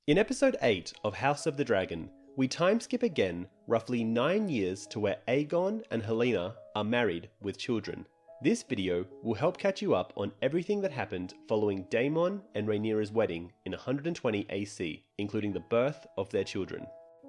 In episode 8 of House of the Dragon, we timeskip again roughly 9 years to where Aegon and Helaena are married with children. This video will help catch you up on everything that happened following Daemon and Rhaenyra's wedding in 120 AC, including the birth of their children.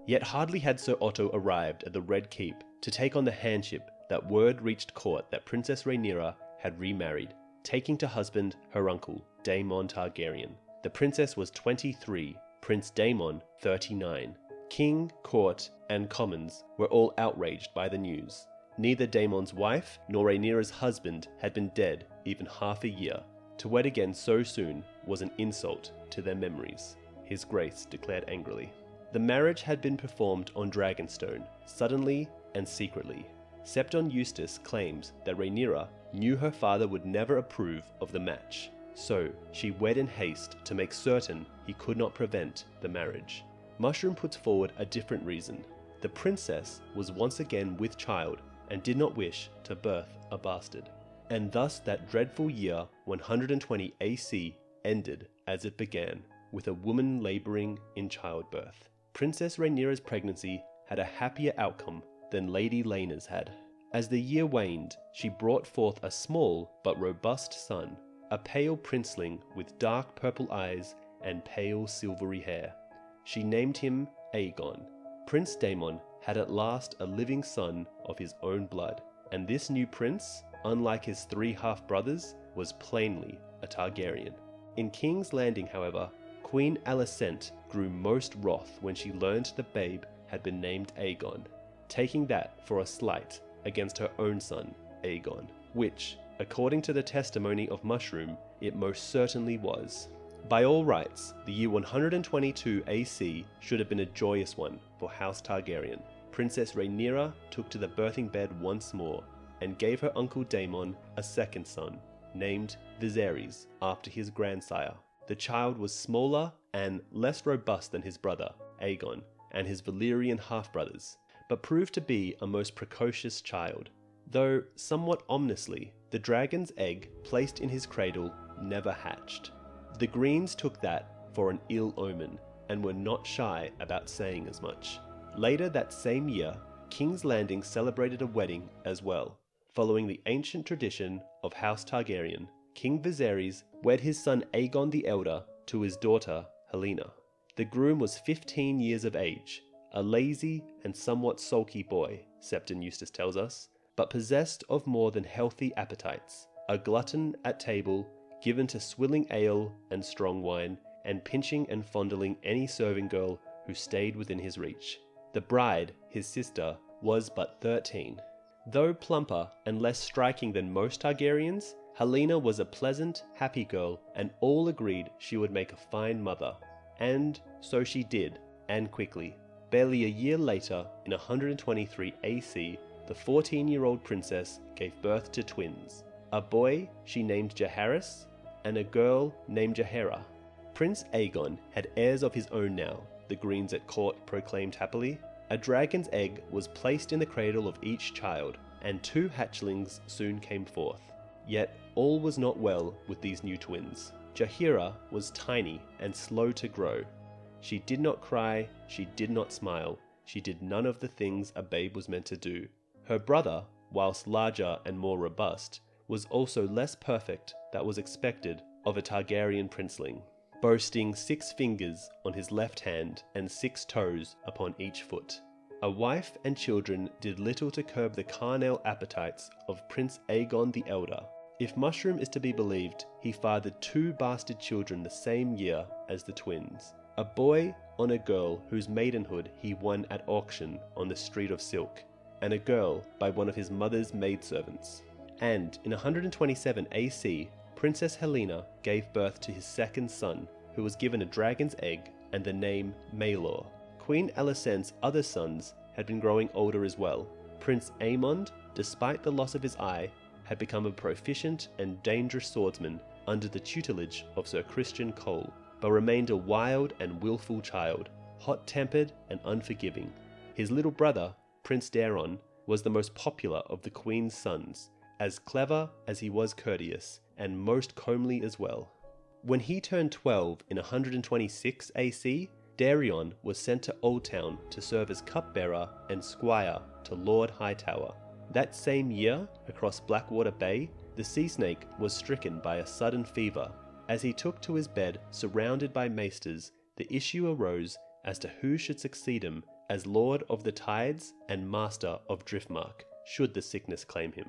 Yet hardly had Sir Otto arrived at the Red Keep to take on the handship that word reached court that Princess Rhaenyra had remarried, taking to husband her uncle, Daemon Targaryen. The princess was 23, Prince Daemon 39. King, court, and commons were all outraged by the news. Neither Daemon's wife nor Rhaenyra's husband had been dead even half a year. To wed again so soon was an insult to their memories, His Grace declared angrily. The marriage had been performed on Dragonstone, suddenly and secretly. Septon Eustace claims that Rhaenyra knew her father would never approve of the match, so she wed in haste to make certain he could not prevent the marriage. Mushroom puts forward a different reason. The princess was once again with child and did not wish to birth a bastard. And thus that dreadful year 120 AC ended as it began, with a woman labouring in childbirth. Princess Rhaenyra's pregnancy had a happier outcome than Lady Laena's had. As the year waned, she brought forth a small but robust son, a pale princeling with dark purple eyes and pale silvery hair. She named him Aegon. Prince Daemon had at last a living son of his own blood, and this new prince, unlike his 3 half-brothers, was plainly a Targaryen. In King's Landing, however, Queen Alicent grew most wroth when she learned the babe had been named Aegon, taking that for a slight against her own son, Aegon, which, according to the testimony of Mushroom, it most certainly was. By all rights, the year 122 AC should have been a joyous one for House Targaryen. Princess Rhaenyra took to the birthing bed once more, and gave her uncle Daemon a second son, named Viserys after his grandsire. The child was smaller and less robust than his brother, Aegon, and his Valyrian half-brothers, but proved to be a most precocious child. Though, somewhat ominously, the dragon's egg placed in his cradle never hatched. The Greens took that for an ill omen, and were not shy about saying as much. Later that same year, King's Landing celebrated a wedding as well. Following the ancient tradition of House Targaryen, King Viserys wed his son Aegon the Elder to his daughter Helaena. The groom was 15 years of age, a lazy and somewhat sulky boy, Septon Eustace tells us, but possessed of more than healthy appetites, a glutton at table, given to swilling ale and strong wine, and pinching and fondling any serving girl who stayed within his reach. The bride, his sister, was but 13. Though plumper and less striking than most Targaryens, Helaena was a pleasant, happy girl, and all agreed she would make a fine mother. And so she did, and quickly. Barely a year later, in 123 AC, the 14-year-old princess gave birth to twins. A boy she named Jaehaerys, and a girl named Jaehaera. Prince Aegon had heirs of his own now, the Greens at court proclaimed happily. A dragon's egg was placed in the cradle of each child, and 2 hatchlings soon came forth. Yet all was not well with these new twins. Jaehaera was tiny and slow to grow. She did not cry, she did not smile, she did none of the things a babe was meant to do. Her brother, whilst larger and more robust, was also less perfect than was expected of a Targaryen princeling, boasting 6 fingers on his left hand and 6 toes upon each foot. A wife and children did little to curb the carnal appetites of Prince Aegon the Elder. If Mushroom is to be believed, he fathered 2 bastard children the same year as the twins. A boy on a girl whose maidenhood he won at auction on the Street of Silk, and a girl by one of his mother's maidservants. And in 127 AC, Princess Helaena gave birth to his second son, who was given a dragon's egg and the name Maelor. Queen Alicent's other sons had been growing older as well. Prince Aemond, despite the loss of his eye, had become a proficient and dangerous swordsman under the tutelage of Sir Christian Cole, but remained a wild and willful child, hot-tempered and unforgiving. His little brother, Prince Daeron, was the most popular of the Queen's sons, as clever as he was courteous, and most comely as well. When he turned 12 in 126 AC, Dairion was sent to Oldtown to serve as cupbearer and squire to Lord Hightower. That same year, across Blackwater Bay, the sea snake was stricken by a sudden fever. As he took to his bed surrounded by maesters, the issue arose as to who should succeed him as Lord of the Tides and Master of Driftmark, should the sickness claim him.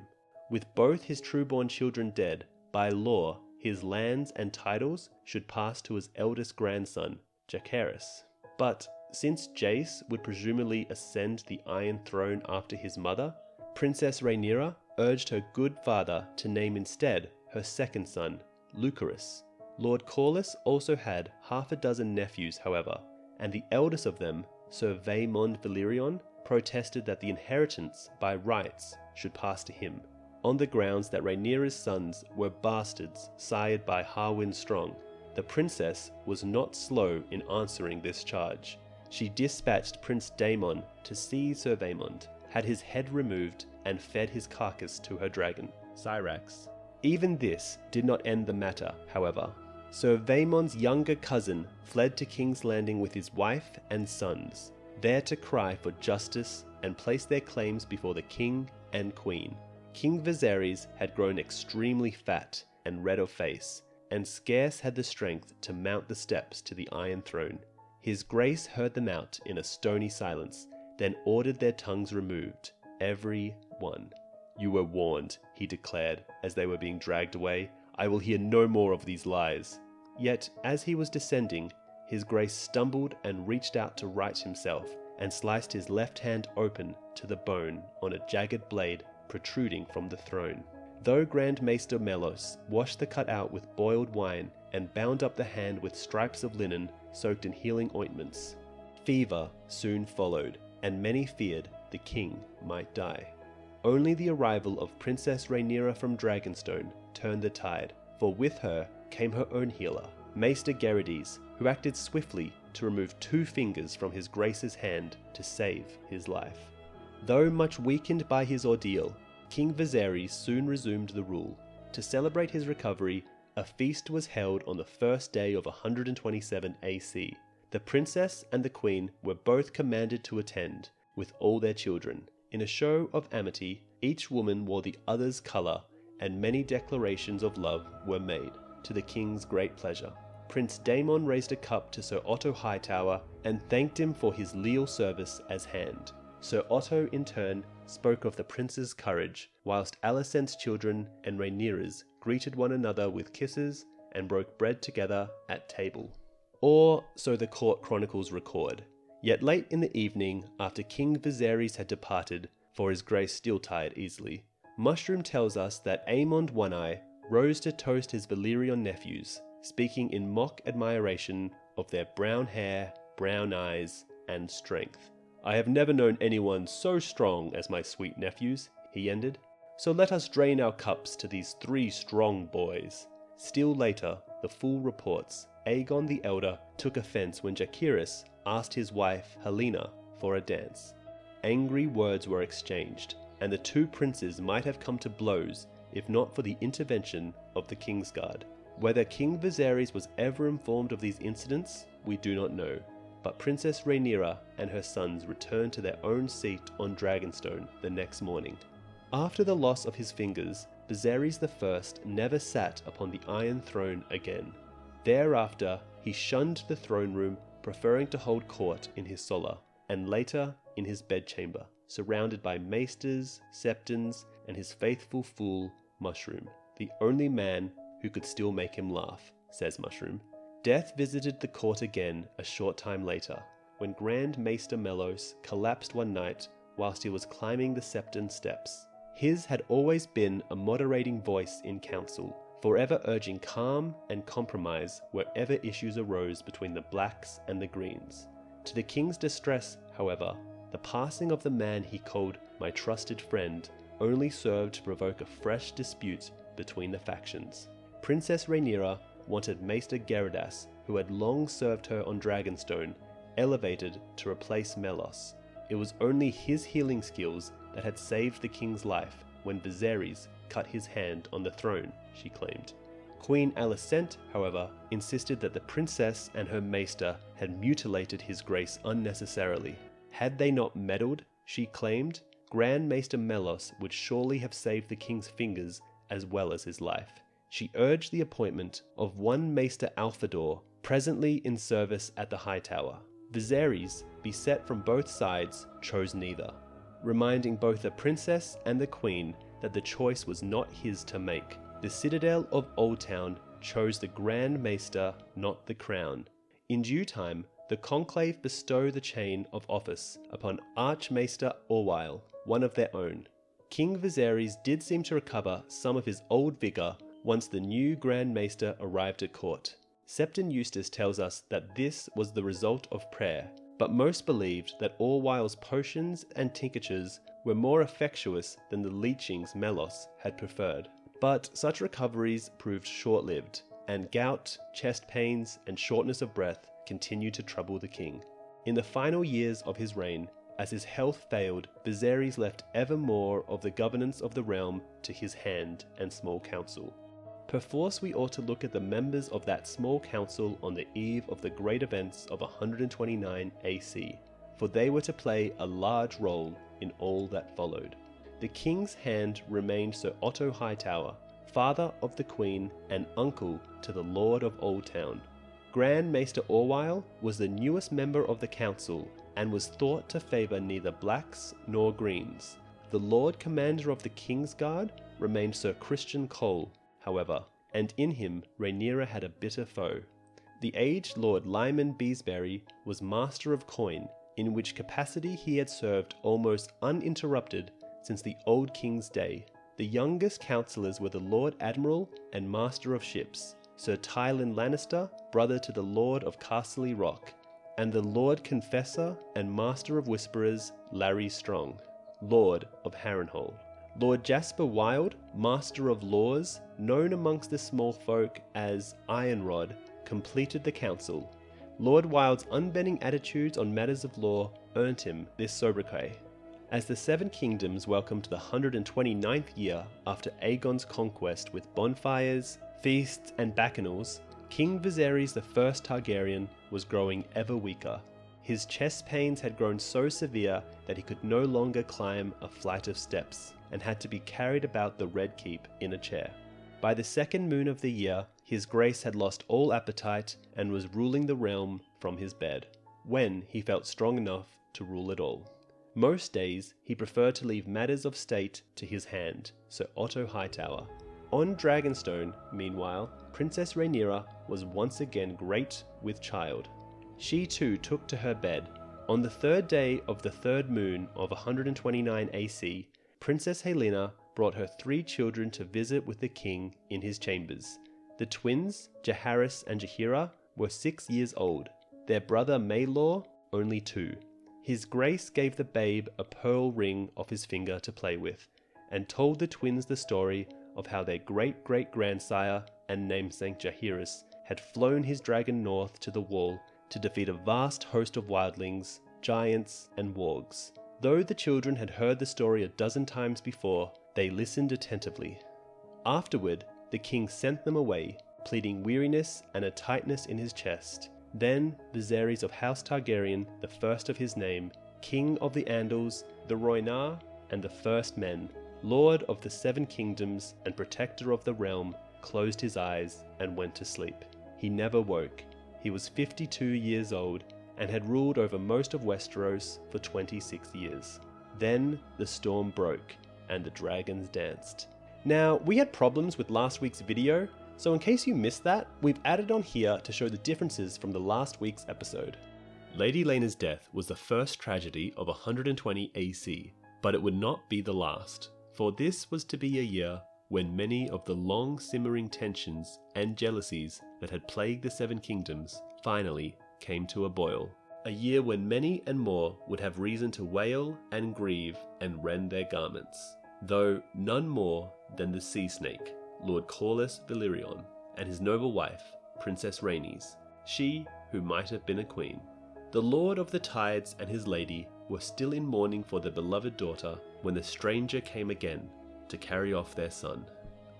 With both his true-born children dead, by law, his lands and titles should pass to his eldest grandson, Jacaerys. But since Jace would presumably ascend the Iron Throne after his mother, Princess Rhaenyra urged her good father to name instead her second son, Lucerys. Lord Corlys also had half a dozen nephews, however, and the eldest of them, Sir Vaemond Valerion, protested that the inheritance by rights should pass to him, on the grounds that Rhaenyra's sons were bastards sired by Harwin Strong. The princess was not slow in answering this charge. She dispatched Prince Daemon to seize Sir Vaemond, had his head removed, and fed his carcass to her dragon, Syrax. Even this did not end the matter, however. Sir Vaemond's younger cousin fled to King's Landing with his wife and sons, there to cry for justice and place their claims before the king and queen. King Viserys had grown extremely fat and red of face, and scarce had the strength to mount the steps to the Iron Throne. His Grace heard them out in a stony silence, then ordered their tongues removed, every one. "You were warned," he declared as they were being dragged away. "I will hear no more of these lies." Yet, as he was descending, his Grace stumbled and reached out to right himself, and sliced his left hand open to the bone on a jagged blade protruding from the throne. Though Grand Maester Mellos washed the cut out with boiled wine and bound up the hand with stripes of linen soaked in healing ointments, fever soon followed, and many feared the king might die. Only the arrival of Princess Rhaenyra from Dragonstone turned the tide, for with her came her own healer, Maester Gerides, who acted swiftly to remove 2 fingers from his Grace's hand to save his life. Though much weakened by his ordeal, King Viserys soon resumed the rule. To celebrate his recovery, a feast was held on the first day of 127 AC. The princess and the queen were both commanded to attend, with all their children. In a show of amity, each woman wore the other's colour, and many declarations of love were made, to the king's great pleasure. Prince Daemon raised a cup to Sir Otto Hightower and thanked him for his leal service as hand. Sir Otto, in turn, spoke of the prince's courage, whilst Alicent's children and Rhaenyra's greeted one another with kisses and broke bread together at table. Or so the court chronicles record. Yet late in the evening, after King Viserys had departed, for his grace still tired easily, Mushroom tells us that Aemond One-Eye rose to toast his Valyrian nephews, speaking in mock admiration of their brown hair, brown eyes, and strength. "I have never known anyone so strong as my sweet nephews," he ended. "So let us drain our cups to these 3 strong boys." Still later, the fool reports Aegon the Elder took offence when Jacaerys asked his wife Helaena for a dance. Angry words were exchanged, and the 2 princes might have come to blows if not for the intervention of the Kingsguard. Whether King Viserys was ever informed of these incidents, we do not know, but Princess Rhaenyra and her sons returned to their own seat on Dragonstone the next morning. After the loss of his fingers, Viserys I never sat upon the Iron Throne again. Thereafter, he shunned the throne room, preferring to hold court in his solar, and later in his bedchamber, surrounded by maesters, septons, and his faithful fool, Mushroom, the only man who could still make him laugh, says Mushroom. Death visited the court again a short time later, when Grand Maester Mellos collapsed one night whilst he was climbing the Septon steps. His had always been a moderating voice in council, forever urging calm and compromise wherever issues arose between the Blacks and the Greens. To the king's distress, however, the passing of the man he called my trusted friend only served to provoke a fresh dispute between the factions. Princess Rhaenyra wanted Maester Geridas, who had long served her on Dragonstone, elevated to replace Mellos. It was only his healing skills that had saved the king's life when Viserys cut his hand on the throne, she claimed. Queen Alicent, however, insisted that the princess and her maester had mutilated his grace unnecessarily. Had they not meddled, she claimed, Grand Maester Melos would surely have saved the king's fingers as well as his life. She urged the appointment of one Maester Alfador, presently in service at the High Tower. Viserys, beset from both sides, chose neither, reminding both the princess and the queen that the choice was not his to make. The citadel of Oldtown chose the Grand Maester, not the crown. In due time, the conclave bestowed the chain of office upon Archmaester Orwyle, one of their own. King Viserys did seem to recover some of his old vigour once the new Grand Maester arrived at court. Septon Eustace tells us that this was the result of prayer, but most believed that Orwyle's potions and tinctures were more effectuous than the leechings Melos had preferred. But such recoveries proved short-lived, and gout, chest pains, and shortness of breath continued to trouble the king. In the final years of his reign, as his health failed, Viserys left ever more of the governance of the realm to his hand and small council. Perforce we ought to look at the members of that small council on the eve of the great events of 129 AC, for they were to play a large role in all that followed. The king's hand remained Sir Otto Hightower, father of the queen and uncle to the Lord of Oldtown. Grand Maester Orwyle was the newest member of the council and was thought to favour neither blacks nor greens. The Lord Commander of the King's Guard remained Sir Christian Cole, however, and in him Rhaenyra had a bitter foe. The aged Lord Lyman Beesbury was Master of Coin, in which capacity he had served almost uninterrupted since the old king's day. The youngest councillors were the Lord Admiral and Master of Ships, Sir Tywin Lannister, brother to the Lord of Casterly Rock, and the Lord Confessor and Master of Whisperers, Larry Strong, Lord of Harrenhal. Lord Jasper Wilde, Master of Laws, known amongst the small folk as Ironrod, completed the council. Lord Wilde's unbending attitudes on matters of law earned him this sobriquet. As the Seven Kingdoms welcomed the 129th year after Aegon's conquest with bonfires, feasts and bacchanals, King Viserys I Targaryen was growing ever weaker. His chest pains had grown so severe that he could no longer climb a flight of steps, and had to be carried about the Red Keep in a chair. By the second moon of the year, his grace had lost all appetite and was ruling the realm from his bed, when he felt strong enough to rule it all. Most days, he preferred to leave matters of state to his hand, Sir Otto Hightower. On Dragonstone, meanwhile, Princess Rhaenyra was once again great with child. She too took to her bed. On the third day of the third moon of 129 AC, Princess Helena brought her 3 children to visit with the king in his chambers. The twins, Jaehaerys and Jaehaera, were 6 years old, their brother Maelor only 2. His grace gave the babe a pearl ring off his finger to play with, and told the twins the story of how their great-great-grandsire and namesake Jaehaerys had flown his dragon north to the wall to defeat a vast host of wildlings, giants and wargs. Though the children had heard the story a dozen times before, they listened attentively. Afterward, the king sent them away, pleading weariness and a tightness in his chest. Then Viserys of House Targaryen, the first of his name, king of the Andals, the Rhoynar, and the First Men, lord of the 7 kingdoms and protector of the realm, closed his eyes and went to sleep. He never woke. He was 52 years old and had ruled over most of Westeros for 26 years. Then the storm broke and the dragons danced. Now, we had problems with last week's video, so in case you missed that, we've added on here to show the differences from the last week's episode. Lady Laena's death was the first tragedy of 120 AC, but it would not be the last, for this was to be a year when many of the long simmering tensions and jealousies that had plagued the 7 kingdoms finally came to a boil. A year when many and more would have reason to wail and grieve and rend their garments, though none more than the sea snake, Lord Corlys Velaryon, and his noble wife, Princess Rhaenys, she who might have been a queen. The Lord of the Tides and his lady were still in mourning for their beloved daughter when the stranger came again to carry off their son.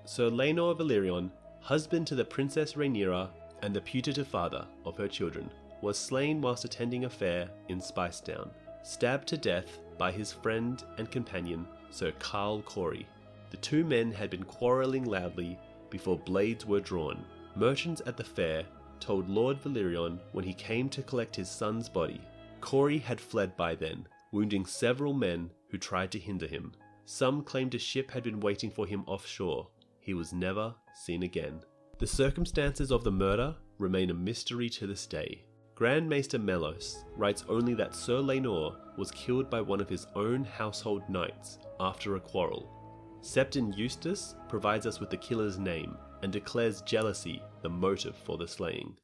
Sir Laenor Velaryon, husband to the Princess Rhaenyra and the putative father of her children, was slain whilst attending a fair in Spicedown, stabbed to death by his friend and companion Sir Carl Corey. The two men had been quarrelling loudly before blades were drawn. Merchants at the fair told Lord Valyrion when he came to collect his son's body. Corey had fled by then, wounding several men who tried to hinder him. Some claimed a ship had been waiting for him offshore. He was never seen again. The circumstances of the murder remain a mystery to this day. Grand Maester Melos writes only that Sir Laenor was killed by one of his own household knights after a quarrel. Septon Eustace provides us with the killer's name and declares jealousy the motive for the slaying.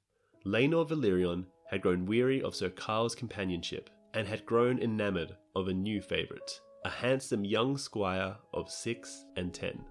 Laenor Valyrion had grown weary of Sir Carl's companionship and had grown enamoured of a new favourite, a handsome young squire of 6 and 10.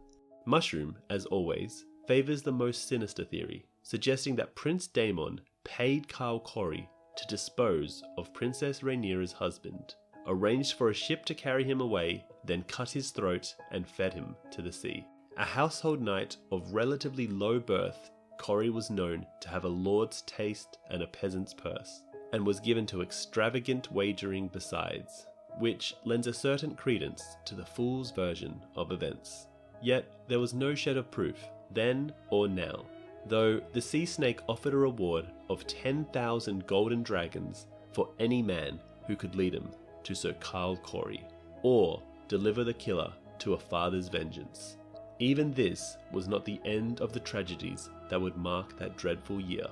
Mushroom, as always, favours the most sinister theory, suggesting that Prince Daemon paid Carl Corey to dispose of Princess Rhaenyra's husband, arranged for a ship to carry him away, then cut his throat and fed him to the sea. A household knight of relatively low birth, Corey was known to have a lord's taste and a peasant's purse, and was given to extravagant wagering besides, which lends a certain credence to the fool's version of events. Yet there was no shed of proof, then or now, though the sea snake offered a reward of 10,000 golden dragons for any man who could lead him to Sir Carl Corey, or deliver the killer to a father's vengeance. Even this was not the end of the tragedies that would mark that dreadful year.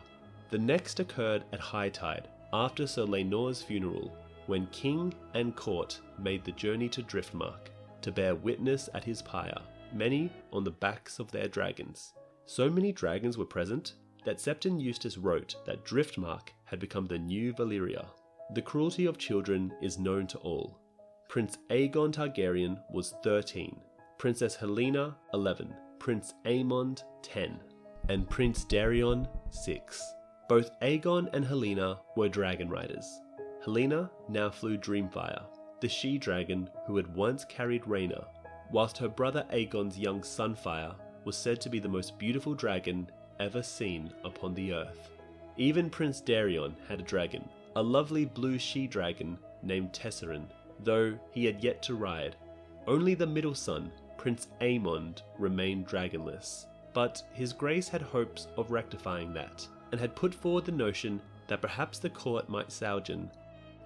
The next occurred at high tide, after Sir Laenor's funeral, when king and court made the journey to Driftmark to bear witness at his pyre, many on the backs of their dragons. So many dragons were present that Septon Eustace wrote that Driftmark had become the new Valyria. The cruelty of children is known to all. Prince Aegon Targaryen was 13, Princess Helena 11, Prince Aemond 10, and Prince Daeron 6. Both Aegon and Helena were dragon riders. Helena now flew Dreamfire, the she-dragon who had once carried Rhaenyra, whilst her brother Aegon's young Sunfire was said to be the most beautiful dragon ever seen upon the earth. Even Prince Daeron had a dragon, a lovely blue she-dragon named Tesserin, though he had yet to ride. Only the middle son, Prince Aemond, remained dragonless, but his grace had hopes of rectifying that, and had put forward the notion that perhaps the court might sojourn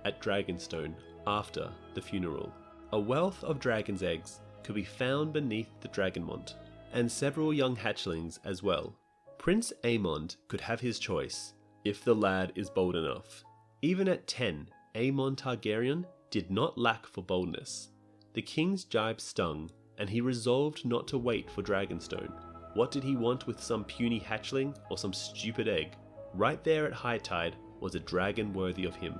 at Dragonstone after the funeral. A wealth of dragon's eggs could be found beneath the Dragonmont, and several young hatchlings as well. Prince Aemond could have his choice, if the lad is bold enough. Even at 10, Aemond Targaryen did not lack for boldness. The king's jibe stung, and he resolved not to wait for Dragonstone. What did he want with some puny hatchling or some stupid egg? Right there at high tide was a dragon worthy of him,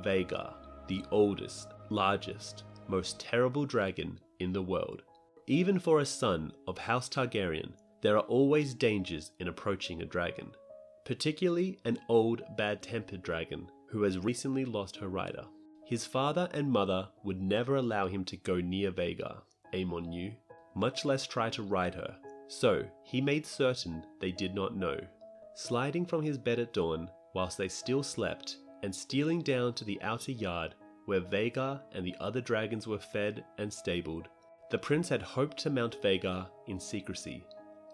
Vhagar, the oldest, largest, most terrible dragon in the world. Even for a son of House Targaryen, there are always dangers in approaching a dragon, particularly an old, bad-tempered dragon who has recently lost her rider. His father and mother would never allow him to go near Vhagar, Aemon knew, much less try to ride her, so he made certain they did not know. Sliding from his bed at dawn, whilst they still slept, and stealing down to the outer yard where Vhagar and the other dragons were fed and stabled, the prince had hoped to mount Vhagar in secrecy.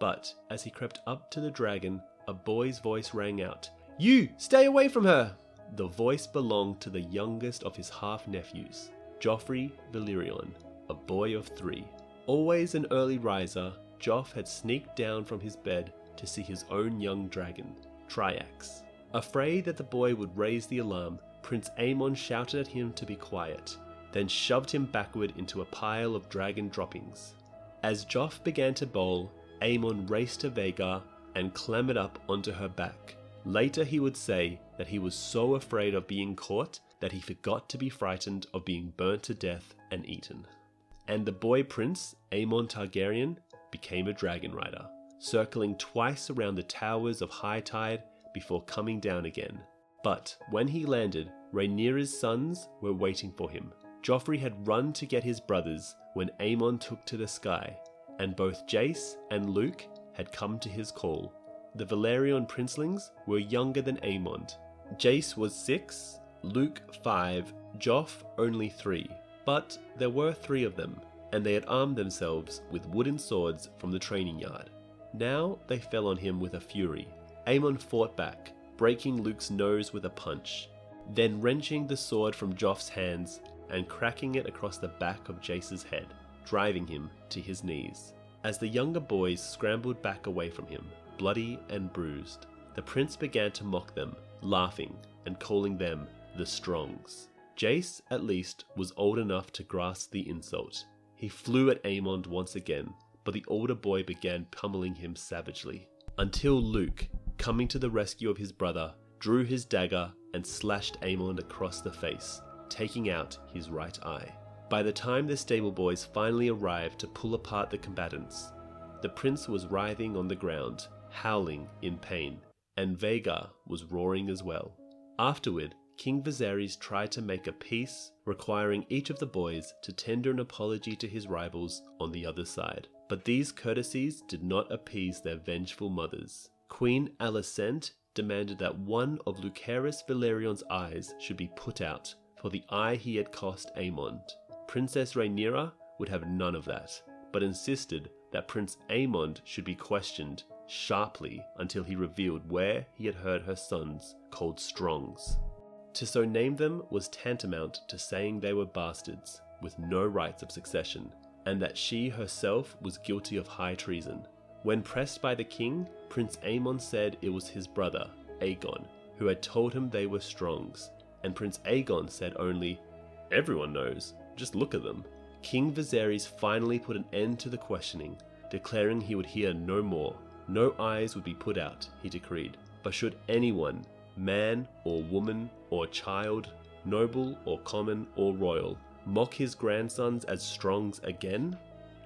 But as he crept up to the dragon, a boy's voice rang out, "You, stay away from her!" The voice belonged to the youngest of his half-nephews, Joffrey Valyrion, a boy of 3. Always an early riser, Joff had sneaked down from his bed to see his own young dragon, Triax. Afraid that the boy would raise the alarm, Prince Aemon shouted at him to be quiet, then shoved him backward into a pile of dragon droppings. As Joff began to bowl, Aemon raced to Vhagar and clambered up onto her back. Later he would say that he was so afraid of being caught that he forgot to be frightened of being burnt to death and eaten. And the boy prince, Aemon Targaryen, became a dragon rider, circling twice around the towers of high tide before coming down again. But when he landed, Rhaenyra's sons were waiting for him. Joffrey had run to get his brothers when Aemon took to the sky, and both Jace and Luke had come to his call. the Velaryon princelings were younger than Aemond. Jace was 6, Luke 5, Joff only 3, but there were 3 of them, and they had armed themselves with wooden swords from the training yard. Now they fell on him with a fury. Aemond fought back, breaking Luke's nose with a punch, then wrenching the sword from Joff's hands and cracking it across the back of Jace's head, driving him to his knees. As the younger boys scrambled back away from him, bloody and bruised, the prince began to mock them, laughing and calling them the Strongs. Jace, at least, was old enough to grasp the insult. He flew at Aemond once again, but the older boy began pummeling him savagely, until Luke, coming to the rescue of his brother, drew his dagger and slashed Aemond across the face, taking out his right eye. By the time the stable boys finally arrived to pull apart the combatants, the prince was writhing on the ground, howling in pain, and Vhagar was roaring as well. Afterward, King Viserys tried to make a peace, requiring each of the boys to tender an apology to his rivals on the other side. But these courtesies did not appease their vengeful mothers. Queen Alicent demanded that one of Lucerys Velaryon's eyes should be put out for the eye he had cost Aemond. Princess Rhaenyra would have none of that, but insisted that Prince Aemond should be questioned sharply until he revealed where he had heard her sons called Strongs. To so name them was tantamount to saying they were bastards with no rights of succession, and that she herself was guilty of high treason. When pressed by the king, Prince Aemond said it was his brother, Aegon, who had told him they were Strongs, and Prince Aegon said only, "Everyone knows, just look at them." King Viserys finally put an end to the questioning, declaring he would hear no more. No eyes would be put out, he decreed, but should anyone, man or woman or child, noble or common or royal, mock his grandsons as Strongs again,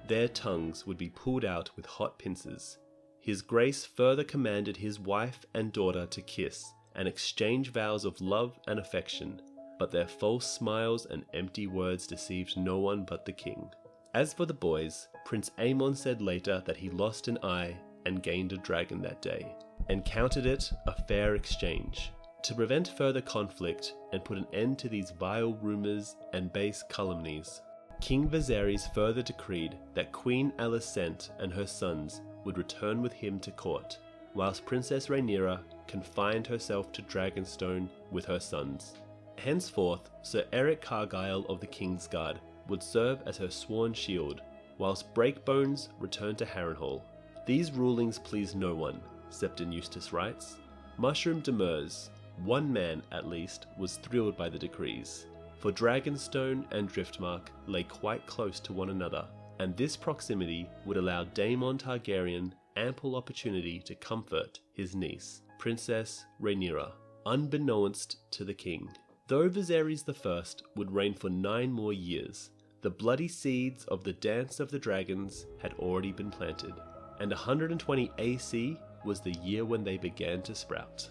their tongues would be pulled out with hot pincers. His grace further commanded his wife and daughter to kiss and exchange vows of love and affection, but their false smiles and empty words deceived no one but the king. As for the boys, Prince Aemond said later that he lost an eye and gained a dragon that day, and counted it a fair exchange. To prevent further conflict and put an end to these vile rumours and base calumnies, King Viserys further decreed that Queen Alicent and her sons would return with him to court, whilst Princess Rhaenyra confined herself to Dragonstone with her sons. Henceforth, Sir Eric Cargyle of the Kingsguard would serve as her sworn shield, whilst Breakbones returned to Harrenhal. These rulings pleased no one, Septon Eustace writes. Mushroom demurs. One man, at least, was thrilled by the decrees, for Dragonstone and Driftmark lay quite close to one another, and this proximity would allow Daemon Targaryen ample opportunity to comfort his niece, Princess Rhaenyra, unbeknownst to the king. Though Viserys I would reign for 9 more years, the bloody seeds of the Dance of the Dragons had already been planted, and 120 AC was the year when they began to sprout.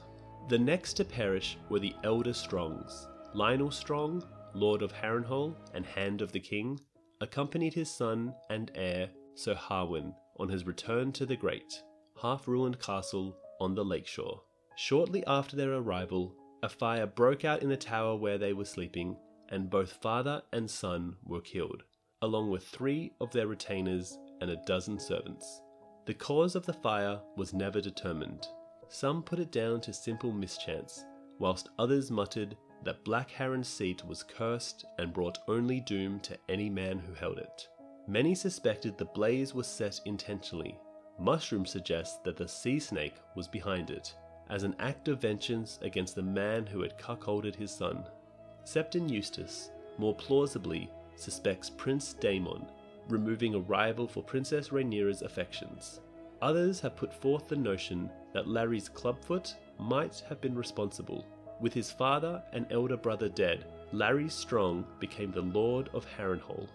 The next to perish were the elder Strongs. Lionel Strong, Lord of Harrenhal and Hand of the King, accompanied his son and heir, Sir Harwin, on his return to the great, half-ruined castle on the lakeshore. Shortly after their arrival, a fire broke out in the tower where they were sleeping, and both father and son were killed, along with 3 of their retainers and a dozen servants. The cause of the fire was never determined. Some put it down to simple mischance, whilst others muttered that Black Harren's seat was cursed and brought only doom to any man who held it. Many suspected the blaze was set intentionally. Mushroom suggests that the sea snake was behind it, as an act of vengeance against the man who had cuckolded his son. Septon Eustace, more plausibly, suspects Prince Daemon, removing a rival for Princess Rhaenyra's affections. Others have put forth the notion that Larry's clubfoot might have been responsible. With his father and elder brother dead, Larry Strong became the Lord of Harrenhal.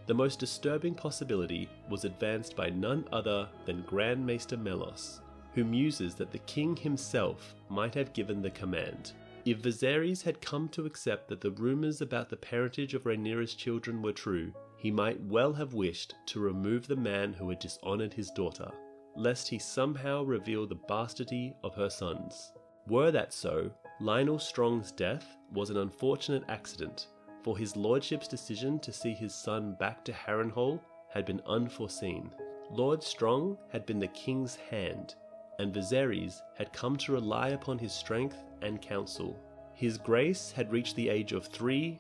The most disturbing possibility was advanced by none other than Grand Maester Melos, who muses that the king himself might have given the command. If Viserys had come to accept that the rumours about the parentage of Rhaenyra's children were true, he might well have wished to remove the man who had dishonoured his daughter. lest he somehow reveal the bastardy of her sons. Were that so, Lionel Strong's death was an unfortunate accident, for his lordship's decision to see his son back to Harrenhal had been unforeseen. Lord Strong had been the king's hand, and Viserys had come to rely upon his strength and counsel. His grace had reached the age of 43,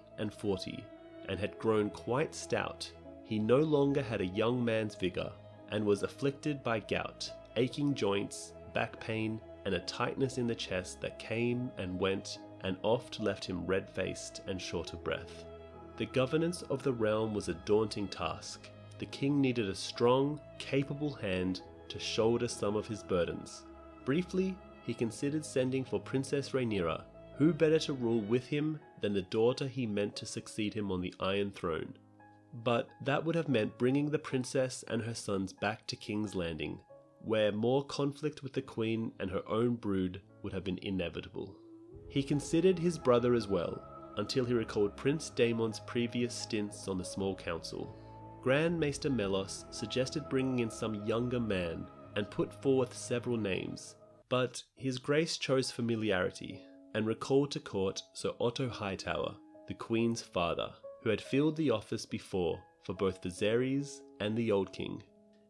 and had grown quite stout. He no longer had a young man's vigour, and was afflicted by gout, aching joints, back pain, and a tightness in the chest that came and went, and oft left him red-faced and short of breath. The governance of the realm was a daunting task. The king needed a strong, capable hand to shoulder some of his burdens. Briefly, he considered sending for Princess Rhaenyra. Who better to rule with him than the daughter he meant to succeed him on the Iron Throne? But that would have meant bringing the princess and her sons back to King's Landing, where more conflict with the queen and her own brood would have been inevitable. He considered his brother as well, until he recalled Prince Daemon's previous stints on the small council. Grand Maester Melos suggested bringing in some younger man, and put forth several names, but his grace chose familiarity, and recalled to court Sir Otto Hightower, the Queen's father, who had filled the office before for both Viserys and the Old King.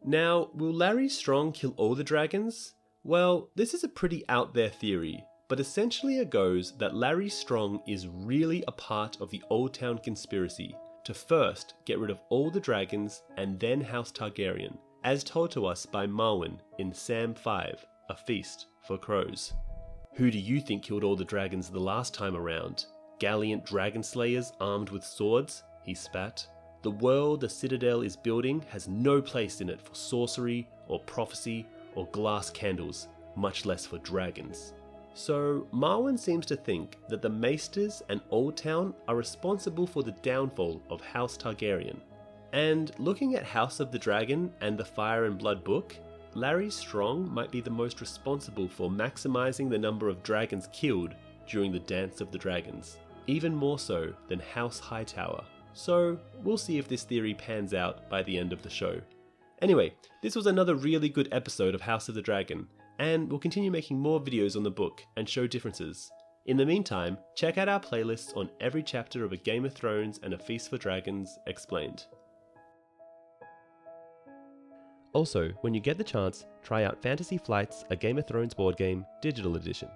Now, will Larry Strong kill all the dragons? Well, this is a pretty out there theory, but essentially it goes that Larry Strong is really a part of the Old Town conspiracy to first get rid of all the dragons and then House Targaryen, as told to us by Marwyn in Sam 5, A Feast for Crows. Who do you think killed all the dragons the last time around? Gallant dragon slayers armed with swords? He spat. The world the Citadel is building has no place in it for sorcery or prophecy or glass candles, much less for dragons. So Marwyn seems to think that the Maesters and Old Town are responsible for the downfall of House Targaryen. And looking at House of the Dragon and the Fire and Blood book, Larry Strong might be the most responsible for maximizing the number of dragons killed during the Dance of the Dragons, even more so than House Hightower. So we'll see if this theory pans out by the end of the show. Anyway, this was another really good episode of House of the Dragon, and we'll continue making more videos on the book and show differences. In the meantime, check out our playlists on every chapter of A Game of Thrones and A Feast for Dragons Explained. Also, when you get the chance, try out Fantasy Flight's A Game of Thrones board game, digital edition.